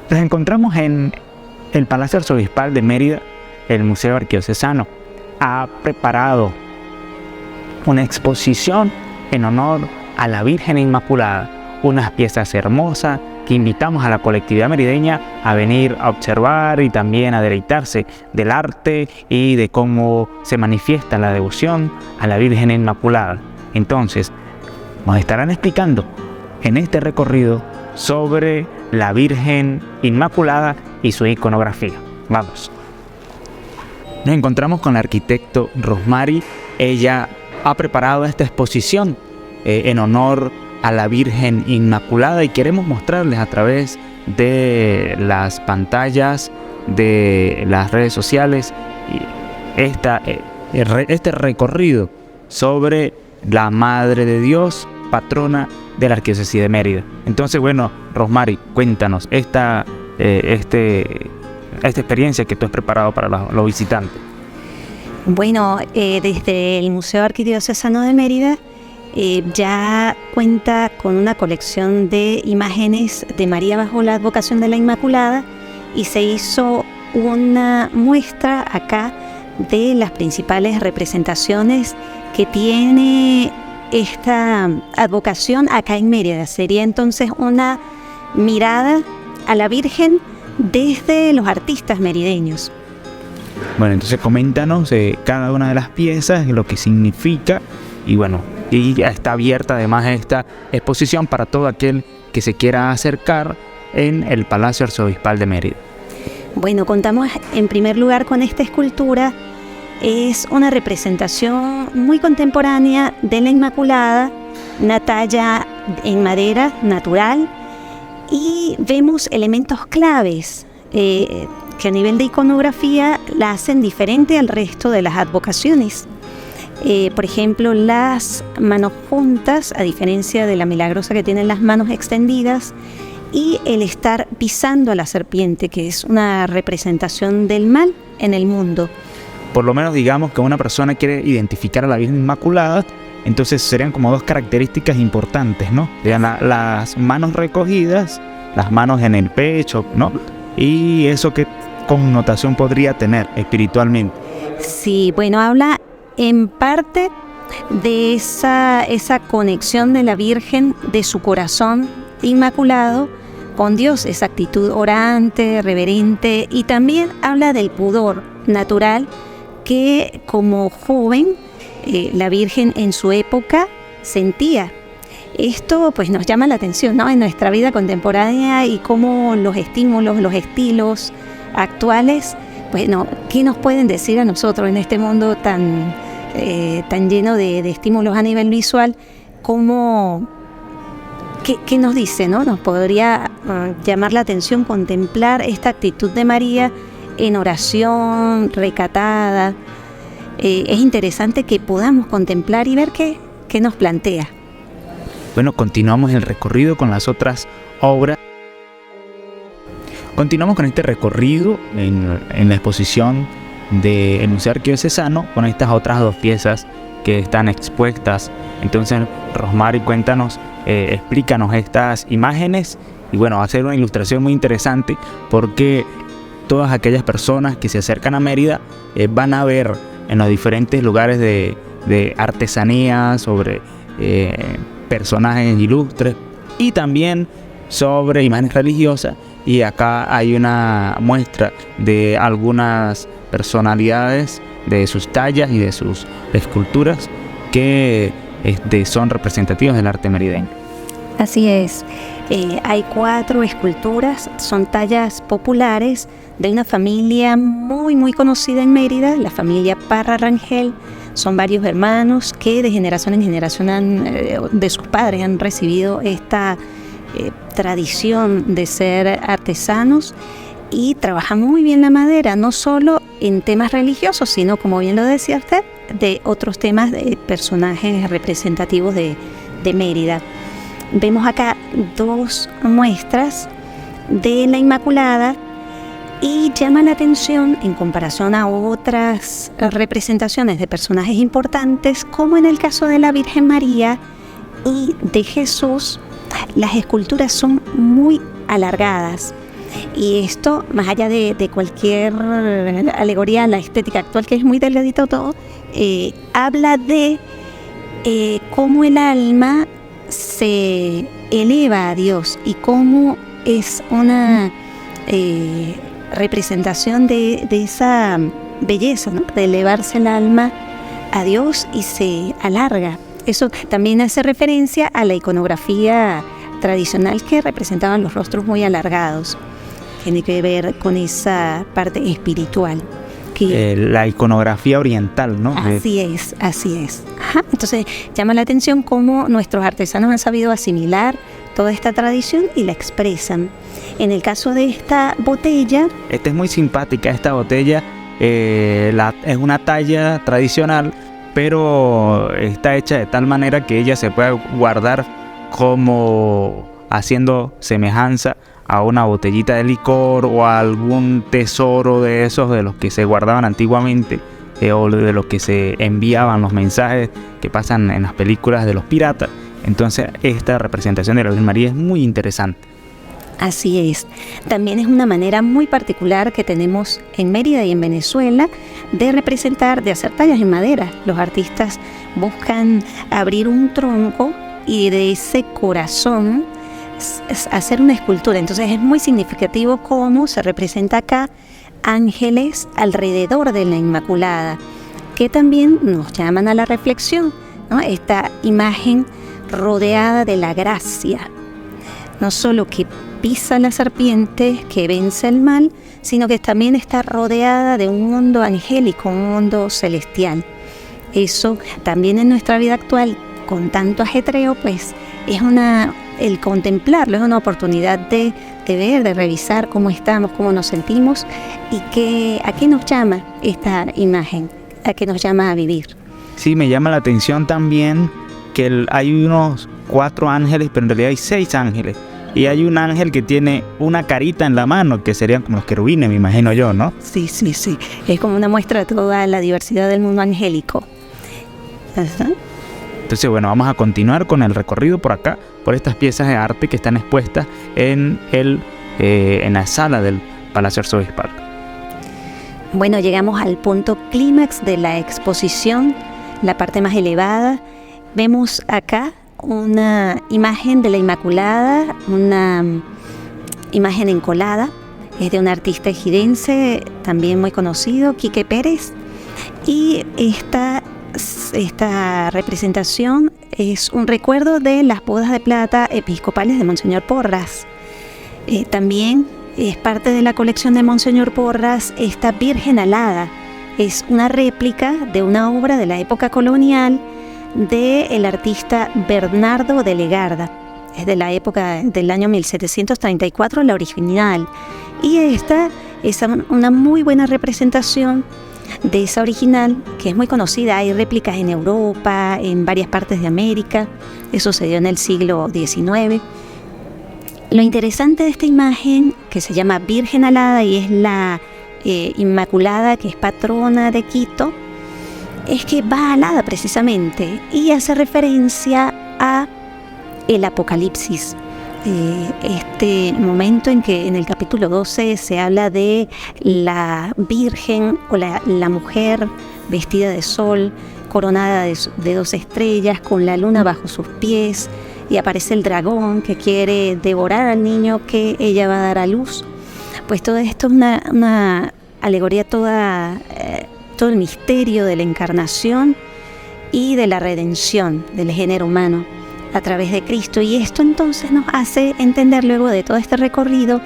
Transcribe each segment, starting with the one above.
Nos encontramos en el Palacio Arzobispal de Mérida. El Museo Arquidiocesano ha preparado una exposición en honor a la Virgen Inmaculada, unas piezas hermosas que invitamos a la colectividad merideña a venir a observar y también a deleitarse del arte y de cómo se manifiesta la devoción a la Virgen Inmaculada. Entonces, nos estarán explicando en este recorrido sobre la Virgen Inmaculada y su iconografía. Vamos. Nos encontramos con la arquitecto Rosmary. Ella ha preparado esta exposición en honor a la Virgen Inmaculada y queremos mostrarles a través de las pantallas de las redes sociales este recorrido sobre la Madre de Dios, patrona de la Arquidiócesis de Mérida. Entonces, bueno, Rosmary, cuéntanos esta experiencia que tú has preparado para los visitantes. Bueno, desde el Museo Arquidiocesano de Mérida ya cuenta con una colección de imágenes de María bajo la advocación de la Inmaculada y se hizo una muestra acá de las principales representaciones que tiene esta advocación acá en Mérida. Sería entonces una mirada a la Virgen desde los artistas merideños. Bueno, entonces coméntanos cada una de las piezas, lo que significa y bueno, y ya está abierta además esta exposición para todo aquel que se quiera acercar en el Palacio Arzobispal de Mérida. Bueno, contamos en primer lugar con esta escultura. Es una representación muy contemporánea de la Inmaculada, una talla en madera natural y vemos elementos claves que a nivel de iconografía la hacen diferente al resto de las advocaciones. Por ejemplo, las manos juntas, a diferencia de la Milagrosa que tienen las manos extendidas, y el estar pisando a la serpiente, que es una representación del mal en el mundo. Por lo menos digamos que una persona quiere identificar a la Virgen Inmaculada, entonces serían como dos características importantes, ¿no? Serían las manos recogidas, las manos en el pecho, ¿no? Y eso qué connotación podría tener espiritualmente. Sí, bueno, habla en parte de esa conexión de la Virgen, de su corazón inmaculado con Dios, esa actitud orante, reverente, y también habla del pudor natural que como joven la Virgen en su época sentía. Esto pues nos llama la atención, ¿no? En nuestra vida contemporánea y cómo los estímulos, los estilos actuales, bueno, ¿qué nos pueden decir a nosotros en este mundo tan lleno de estímulos a nivel visual? ¿Qué nos dice, ¿no? Nos podría llamar la atención contemplar esta actitud de María en oración, recatada. Es interesante que podamos contemplar y ver qué nos plantea. Bueno, continuamos el recorrido con las otras obras. Continuamos con este recorrido en la exposición del Museo Arquidiocesano con estas otras dos piezas que están expuestas. Entonces, Rosmary, cuéntanos, explícanos estas imágenes y bueno, va a ser una ilustración muy interesante porque todas aquellas personas que se acercan a Mérida van a ver en los diferentes lugares de artesanía sobre personajes ilustres y también sobre imágenes religiosas, y acá hay una muestra de algunas personalidades, de sus tallas y de sus esculturas que son representativas del arte merideño. Así es, hay 4 esculturas, son tallas populares de una familia muy conocida en Mérida, la familia Parra Rangel. Son varios hermanos que de generación en generación de sus padres han recibido esta tradición de ser artesanos y trabajan muy bien la madera, no solo en temas religiosos, sino, como bien lo decía usted, de otros temas de personajes representativos de Mérida. Vemos acá 2 muestras de la Inmaculada y llama la atención, en comparación a otras representaciones de personajes importantes, como en el caso de la Virgen María y de Jesús, las esculturas son muy alargadas. Y esto, más allá de cualquier alegoría a la estética actual, que es muy delgadito todo, habla de cómo el alma se eleva a Dios y cómo es una representación de esa belleza, ¿no? De elevarse el alma a Dios y se alarga. Eso también hace referencia a la iconografía tradicional que representaban los rostros muy alargados. Tiene que ver con esa parte espiritual. La iconografía oriental, ¿no? Así es. Ajá. Entonces llama la atención cómo nuestros artesanos han sabido asimilar toda esta tradición y la expresan. En el caso de esta botella... Esta es muy simpática, esta botella es una talla tradicional, pero está hecha de tal manera que ella se puede guardar como haciendo semejanza a una botellita de licor o a algún tesoro de esos de los que se guardaban antiguamente, o de los que se enviaban los mensajes que pasan en las películas de los piratas. Entonces esta representación de la Virgen María es muy interesante. Así es. También es una manera muy particular que tenemos en Mérida y en Venezuela de representar, de hacer tallas en madera. Los artistas buscan abrir un tronco y de ese corazón hacer una escultura. Entonces es muy significativo cómo se representa acá ángeles alrededor de la Inmaculada, que también nos llaman a la reflexión, ¿no? Esta imagen rodeada de la gracia, no solo que pisa la serpiente, que vence el mal, sino que también está rodeada de un mundo angélico, un mundo celestial. Eso también en nuestra vida actual, con tanto ajetreo, pues el contemplarlo es una oportunidad de ver, de revisar cómo estamos, cómo nos sentimos y a qué nos llama esta imagen, a qué nos llama a vivir. Sí, me llama la atención también que hay unos 4 ángeles, pero en realidad hay 6 ángeles. Y hay un ángel que tiene una carita en la mano, que serían como los querubines, me imagino yo, ¿no? Sí. Es como una muestra de toda la diversidad del mundo angélico. Ajá. Entonces, bueno, vamos a continuar con el recorrido por acá, por estas piezas de arte que están expuestas en la sala del Palacio Arzobispal. Bueno, llegamos al punto clímax de la exposición, la parte más elevada. Vemos acá una imagen de la Inmaculada, una imagen encolada, es de un artista ejidense también muy conocido, Quique Pérez, y esta representación es un recuerdo de las bodas de plata episcopales de Monseñor Porras. También es parte de la colección de Monseñor Porras esta Virgen Alada. Es una réplica de una obra de la época colonial del artista Bernardo de Legarda. Es de la época del año 1734, la original. Y esta es una muy buena representación de esa original, que es muy conocida. Hay réplicas en Europa, en varias partes de América. Eso se dio en el siglo XIX. Lo interesante de esta imagen, que se llama Virgen Alada y es la Inmaculada, que es patrona de Quito, es que va alada precisamente y hace referencia a el Apocalipsis. Este momento en que en el capítulo 12 se habla de la Virgen o la mujer vestida de sol, coronada de 2 estrellas, con la luna bajo sus pies, y aparece el dragón que quiere devorar al niño que ella va a dar a luz. Pues todo esto es una alegoría, todo el misterio de la encarnación y de la redención del género humano a través de Cristo. Y esto entonces nos hace entender, luego de todo este recorrido,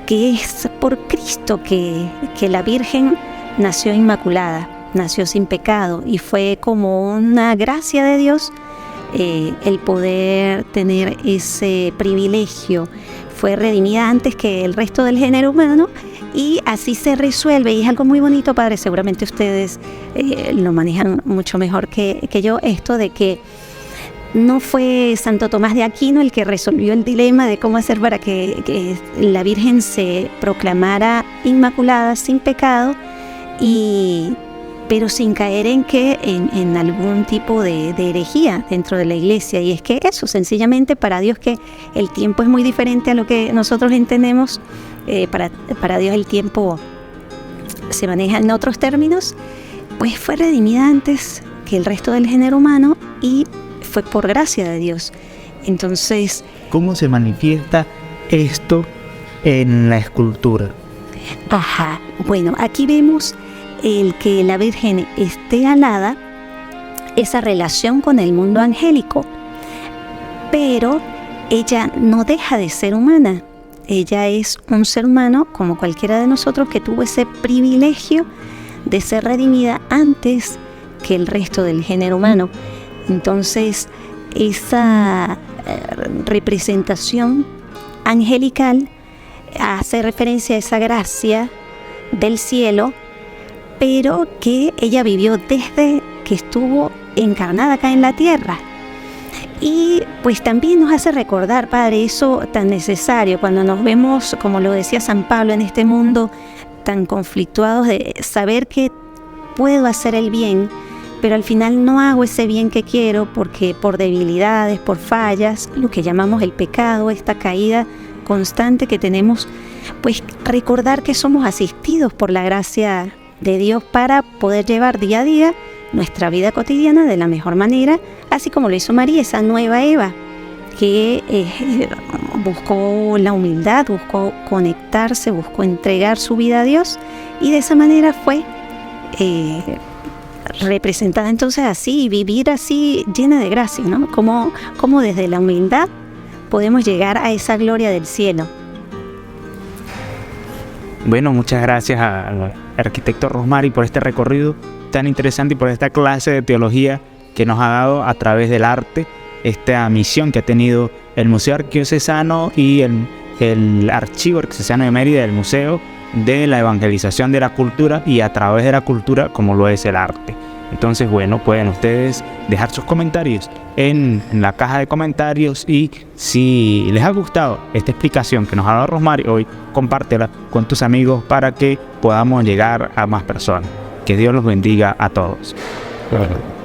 que es por Cristo que la Virgen nació inmaculada, nació sin pecado, y fue como una gracia de Dios el poder tener ese privilegio. Fue redimida antes que el resto del género humano, y así se resuelve. Y es algo muy bonito, padre, seguramente ustedes lo manejan mucho mejor que yo, esto de que no fue Santo Tomás de Aquino el que resolvió el dilema de cómo hacer para que la Virgen se proclamara inmaculada, sin pecado, pero sin caer en algún tipo de herejía dentro de la iglesia. Y es que eso, sencillamente, para Dios, que el tiempo es muy diferente a lo que nosotros entendemos, para Dios el tiempo se maneja en otros términos, pues fue redimida antes que el resto del género humano y fue por gracia de Dios. Entonces, ¿cómo se manifiesta esto en la escultura? Bueno, aquí vemos el que la Virgen esté alada, esa relación con el mundo angélico, pero ella no deja de ser humana. Ella es un ser humano como cualquiera de nosotros que tuvo ese privilegio de ser redimida antes que el resto del género humano. Entonces, esa representación angelical hace referencia a esa gracia del cielo, pero que ella vivió desde que estuvo encarnada acá en la tierra. Y pues también nos hace recordar, Padre, eso tan necesario cuando nos vemos, como lo decía San Pablo, en este mundo tan conflictuados, de saber que puedo hacer el bien, pero al final no hago ese bien que quiero porque por debilidades, por fallas, lo que llamamos el pecado, esta caída constante que tenemos, pues recordar que somos asistidos por la gracia de Dios para poder llevar día a día nuestra vida cotidiana de la mejor manera, así como lo hizo María, esa nueva Eva, que buscó la humildad, buscó conectarse, buscó entregar su vida a Dios, y de esa manera fue representada entonces así, vivir así llena de gracia, ¿no? Como desde la humildad podemos llegar a esa gloria del cielo. Bueno, muchas gracias al arquitecto Rosmary por este recorrido tan interesante y por esta clase de teología que nos ha dado a través del arte, esta misión que ha tenido el Museo Arquidiocesano y el Archivo Arquidiocesano de Mérida, el Museo de la Evangelización de la Cultura, y a través de la cultura como lo es el arte. Entonces, bueno, pueden ustedes dejar sus comentarios en la caja de comentarios, y si les ha gustado esta explicación que nos ha dado Rosmary hoy, compártela con tus amigos para que podamos llegar a más personas. Que Dios los bendiga a todos. Claro.